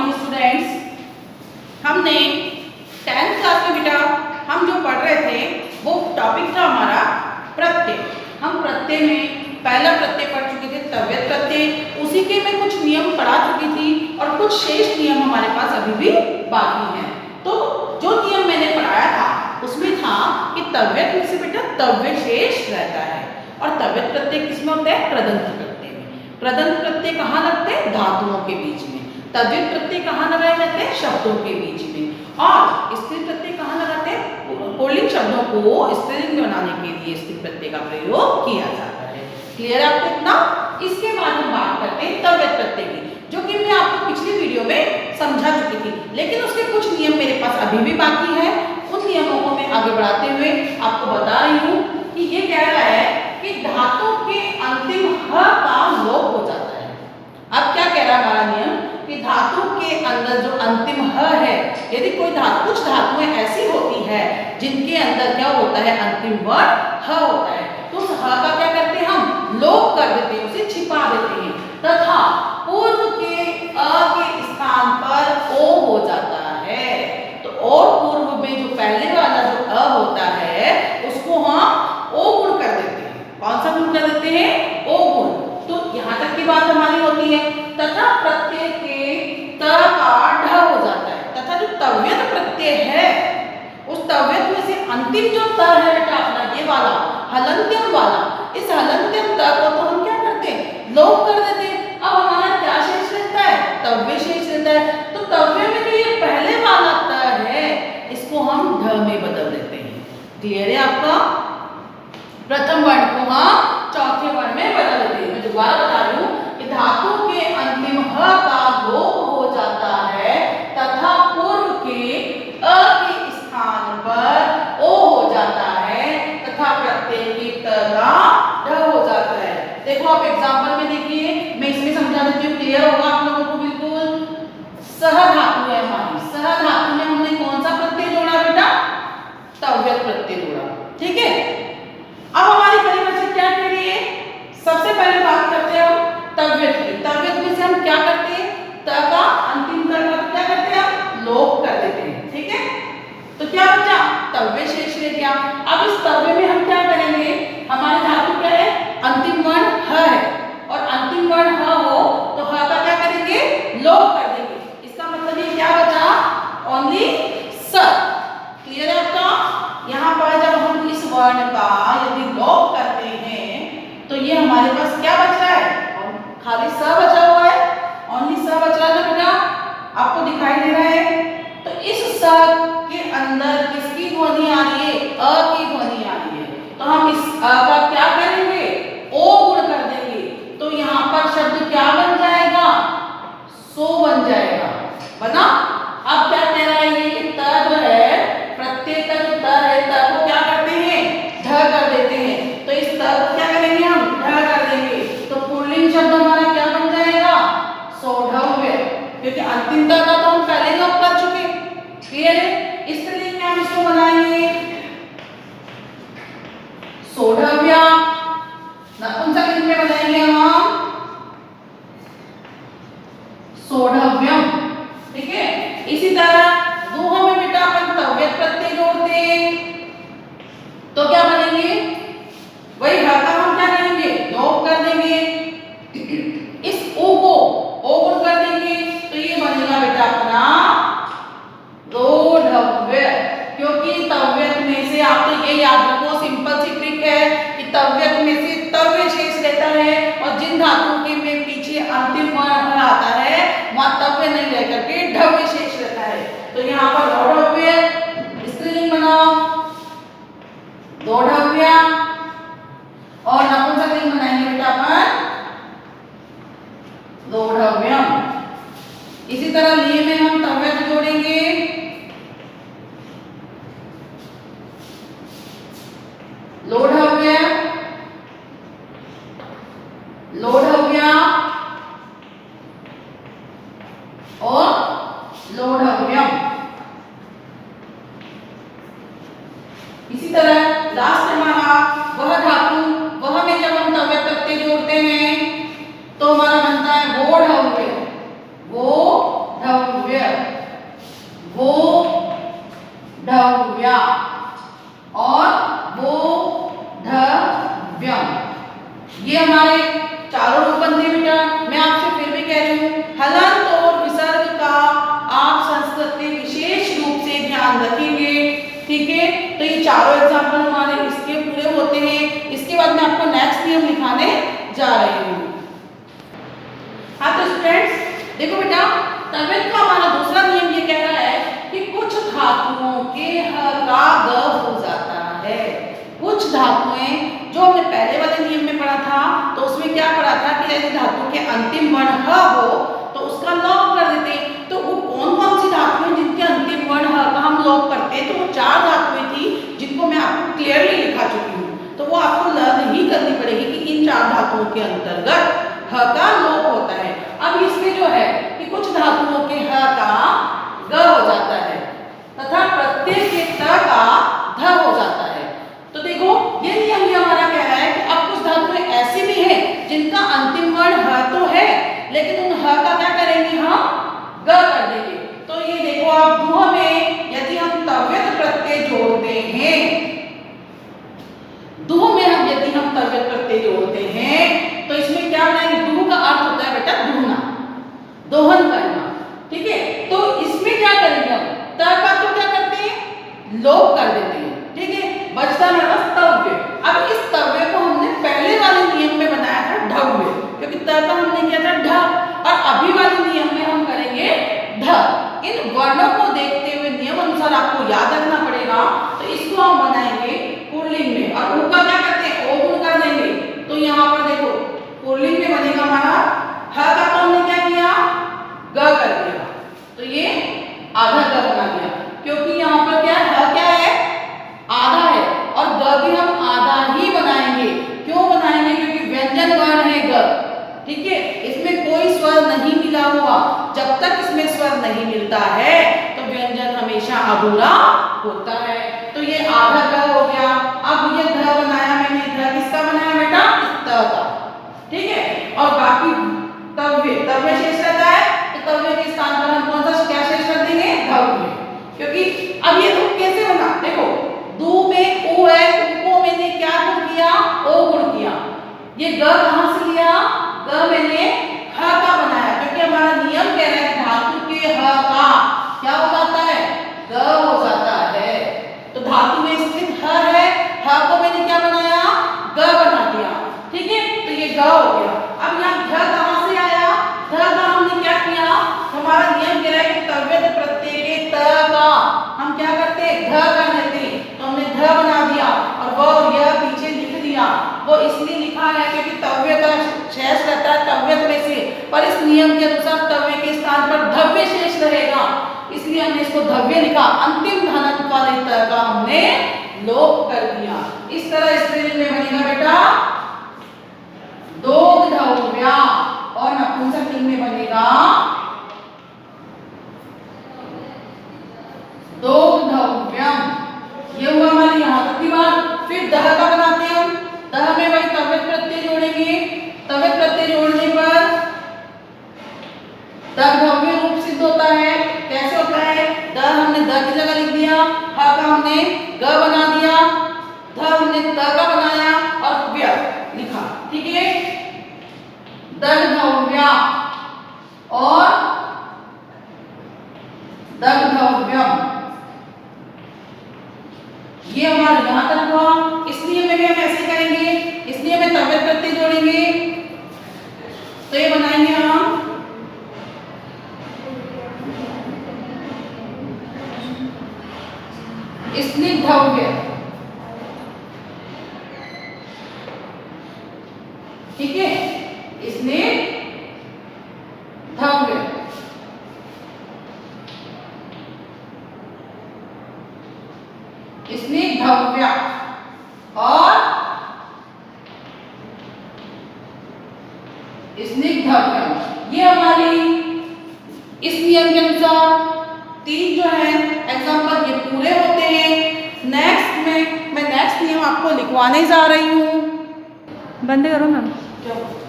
Morning students. हमने 10th class में बेटा हम जो पढ़ रहे थे वो टॉपिक था हमारा प्रत्यय। हम प्रत्यय में पहला प्रत्यय पढ़ चुके थे तव्यत प्रत्यय, उसी के मैं कुछ नियम पढ़ा चुकी थी और कुछ शेष नियम हमारे पास अभी भी बाकी हैं। तो जो नियम मैंने पढ़ाया था उसमें था कि तव्यत में से बेटा तव्य शेष रहता है और तव्यत प्रत्यय किसमें होता है? कृदंत प्रत्यय में। कृदंत प्रत्यय कहाँ लगते हैं? धातुओं के बीच में। तव्यत प्रत्यय कहाँ लगाए जाते हैं? शब्दों के बीच में। और स्त्री प्रत्यय कहाँ लगाते हैं? पुल्लिंग शब्दों को स्त्रीलिंग बनाने के लिए स्त्री प्रत्यय का प्रयोग किया जाता है। क्लियर आपको इतना? इसके बाद हम बात करते हैं तव्यत प्रत्यय की, जो कि मैं आपको पिछली वीडियो में समझा चुकी थी, लेकिन उसके कुछ नियम मेरे पास अभी भी बाकी है। उन नियमों को मैं आगे बढ़ाते हुए आपको बता रही हूँ कि ये कह रहा है कि धातु के अंतिम ह का लोप हो जाता है। अब क्या कह रहा है हमारा नियम कि धातु के अंदर जो अंतिम ह है, यदि कोई धातु कुछ धातुएं ऐसी होती है जिनके अंदर क्या होता है? अंतिम वर्ण ह होता है, तो उस ह का क्या करते हैं? हम लोप कर देते हैं, उसे छिपा देते हैं तथा पूर्व के अ के स्थान पर ओ हो जाता है। तो और पूर्व में जो पहले वाला जो अ होता है उसको हम ओ गुण कर देते हैं। कौन सा गुण कर देते हैं? ओ गुण। तो यहाँ तक की बात हमारी होती है। तथा प्रत्यय के त का ढ हो जाता है तथा जो तव्यत प्रत्यय है उस तव्यत में से अंतिम जो त है बेटा अपना ये वाला हलंत्यम वाला, इस हलंत्यम त को तो हम क्या करते हैं? लोप कर देते हैं। अब हमारा क्या शेष रहता है? तव्य शेष रहता है। तो तव्य में जो ये पहले वाला त है इसको हम ढ में बदल देते हैं। क्लियर है आपका? प्रथम वर्ण को हम चौथे वर्ण में बदल देते हैं। मैं दोबारा बता रही हूँ कि धातु के अंतिम ह का लोप हो जाता है तथा पूर्व के अ के स्थान पर ओ हो जाता है तथा प्रत्यय के त का ढ हो जाता है। देखो आप एग्जांपल में देखिए, मैं इसमें समझा देती हूँ, क्लियर होगा आप लोगों को बिल्कुल। सह धातु है हमारी, सह धातु में हमने कौन सा प्रत्यय जोड़ा बेटा? तव्यत प्रत्यय जोड़ा। ठीक है, अब हमारी परिभाषा क्या कह रही है? सबसे पहले बात करते हैं हम तव्यत की। तव्यत में से हम क्या करते हैं? त का अंतिम त का क्या करते हैं? हम लोप कर देते हैं। ठीक है, तो क्या बचा? तव्य शेष रह गया। अब इस तव्य में हम क्या करेंगे? हमारी धातु क्या है? अंतिम वर्ण ह है और अंतिम वर्ण ह हो तो ह का क्या करेंगे? लोप कर देंगे। इसका मतलब ये क्या बचा? ओनली स। क्लियर है आपका? यहाँ पर जब हम इस वर्ण का यदि लोप करते हैं तो ये हमारे पास क्या बच रहा है? खाली स बचा हुआ है। ओनली स बच रहा है ना बेटा, आपको दिखाई दे रहा है। तो इस स के अंदर किसकी ध्वनि आ रही है? अ की ध्वनि आ रही है। तो हम इस अ का क्या करेंगे? ओ गुण कर देंगे। तो यहाँ पर शब्द क्या बन जाएगा? सो बन जाएगा। बना? अब क्या कह रहा है ये कि त जो है प्रत्यय का जो त है त को क्या करते हैं? ढ कर देते हैं। तो इस त को क्या करेंगे? हम ढ कर देंगे। तो पुल्लिंग शब्द हमारा क्या बन जाएगा? सोढ़व्य, क्योंकि अंतिम त का तो हम पहले लोप कर चुके। क्लियर है? इस तरीके में हम इसको बनाएंगे सोढ़व्य। नपुंसकलिंग में बनाएंगे हम सोढ़व्यम। ठीक है, इसी तरह दोहों में बेटा अपन तव्यत प्रत्यय जोड़ते हैं तो क्या बनेंगे? वही ह का हम क्या करेंगे? लोप कर देंगे। इस ओ को ओ गुण कर देंगे तो ये बनेगा बेटा अपना रोढ़व्य। क्योंकि तव्यत में से आप तो ये याद रखो, सिंपल सी ट्रिक है कि तव्यत में से तव्य शेष रहता है और जिन धातुओं के में पीछे अंतिम वर्ण आता है वहां तव्य नहीं रह करके ढव्य शेष रहता है। तो यहाँ पर रोढ़व्य स्त्रीलिंग बनाओ, रोढ़व्य, और नपुंसकलिंग बनाएंगे बेटा अपन रोढ़व्यम। इसी तरह लिए में हम तव्यत जोड़ेंगे लोढ़व्य, लोढ़व्य और लोढ़व्यम। इसी तरह लास्ट हमारा वह धातु, वह में जब हम तव्यत प्रत्यय जोड़ते हैं तो हमारा बनता है वोढ़व्य, वोढ़व्य। नियम लिखाने जा रही हूँ। हाँ तो स्टूडेंट्स देखो बेटा, तवियत का हमारा दूसरा नियम ये कह रहा है कि कुछ धातुओं के ह का ग हो जाता है। कुछ धातुएं जो हमने पहले वाले नियम में पढ़ा था, तो उसमें क्या पढ़ा था कि यदि धातु के अंतिम वर्ण ह हो तो उसका लॉग कर देते। तो वो कौन कौन सी धातुएं जिनके अंतिम वर्ण ह का हम लॉग करते हैं, तो वो 4 धातुएं थी जिनको मैं आपको क्लियरली लिखा चुकी हूँ। तो वो आपको लर्न ही करनी पड़ेगी कि इन 4 धातुओं के अंतर्गत ह का लोप होता है। अब इसमें जो है कि कुछ धातुओं के ह का ग हो जाता है तथा प्रत्येक के त का ध हो जाता है। तो देखो ये नियम भी हमारा कह रहा है कि अब कुछ धातुएं ऐसी भी हैं जिनका अंतिम वर्ण ह तो है, लेकिन उन ह का क्या करेंगे हम ग कर देंगे। तो ये देखो आप दुह में यदि हम तव्यत प्रत्यय जोड़ते हैं, दुह में हम यदि हम तव्यत प्रत्यय जोड़ते हैं तो इसमें क्या बनाएंगे, दुह का अर्थ होता है बेटा दुहना, दोहन करना, ठीक है। तो इसमें क्या करेंगे हम त का तो क्या करते हैं लोप कर देते हैं, ठीक है। बचता है बस तव्य। अब इस तव्य को हमने पहले वाले नियम में बनाया था ढव्य, क्योंकि त का हमने किया था ढ, और अभी वाले नियम में हम करेंगे ढ। इन वर्णों को देखते हुए नियम अनुसार आपको याद रखना पड़ेगा। तो इसको हम बनाएंगे पुल्लिंग में, और ऊ का क्या करते हैं ओ गुण कर देंगे। तो यहाँ पर देखो पुल्लिंग में बनेगा हमारा ह का तो हमने क्या किया ग कर दिया, तो ये आधा ग बना दिया, क्योंकि यहाँ पर क्या है ह क्या है आधा है, और ग भी हम आधा ही बनाएंगे। क्यों बनाएंगे, क्योंकि व्यंजन वर्ण है ग, ठीक है। इसमें कोई स्वर नहीं मिला हुआ, जब तक इसमें स्वर नहीं मिलता है तो व्यंजन हमेशा अधूरा होता है। तो ये आधा ग हो गया। अब ये ध बनाया मैंने, ध किसका बनाया बेटा त का, ठीक है। और बाकी तव्य, तव्य शेष रहता है, तो तव्य के स्थान पर हम कौन सा क्या शेष कर देंगे धव्य, क्योंकि अब ये दो कैसे बना, देखो दू में ऊ है, ऊ को मैंने क्या गुण किया ओ गुण किया। ये ग कहां से लिया, ग मैंने ह का बनाया, क्योंकि हमारा नियम कह रहा है धातु के ह का क्या हो जाता है ग हो जाता है। तो धातु में स्थित ह है, ह को मैंने क्या बनाया ग बना दिया, ठीक है। तो ये ग हो गया। अब यहाँ ध कहां से आया, ध का हमने क्या किया, हमारा नियम कह रहा है कि तव्यत प्रत्यय के त का हम क्या करते हैं ध कर देते हैं। तो हमने ध बना दिया, और वो और यह पीछे लिख दिया। वो इसलिए लिखा है क्योंकि तव्य का शेष रहता है तव्यत में से, पर इस नियम के अनुसार तव्य के स्थान पर धव्य शेष रहेगा, इसलिए हमने इसको धव्य लिखा। अंतिम धनन वाले त का हमने लोप कर दिया। इस तरह स्त्रीलिंग में बनेगा बेटा दोग्धव्या, और नपुंसक लिंग में बनेगा दोग्धव्यम। ये हुआ हमारे यहाँ तक की बात। फिर दह का बनाते हैं हम, दह में वही तव्यत प्रत्यय जोड़ेंगे। तव्यत प्रत्यय जोड़ने पर दग्धव्य रूप सिद्ध होता है। कैसे होता है, द हमने द की जगह लिख दिया, ह का हमने ग बना दिया, ध हमने त का बनाया और व्य लिखा, ठीक है। दग्धव्या और दग्धव्यम, ये हमारा यहाँ तक हुआ। इसलिए में भी हम ऐसे करेंगे, इसलिए में तव्यत प्रत्यय जोड़ेंगे। तो ये बनाएंगे हम स्निग्धव्य, ठीक है, स्निग्धव्य। स्निग्धव्य और स्निग्धव्य, ये हमारी इस नियम के अनुसार 3 जो है एग्जाम्पल ये पूरे होते हैं। नेक्स्ट में मैं नेक्स्ट नियम आपको लिखवाने जा रही हूँ। बंद करो मैम। चलो।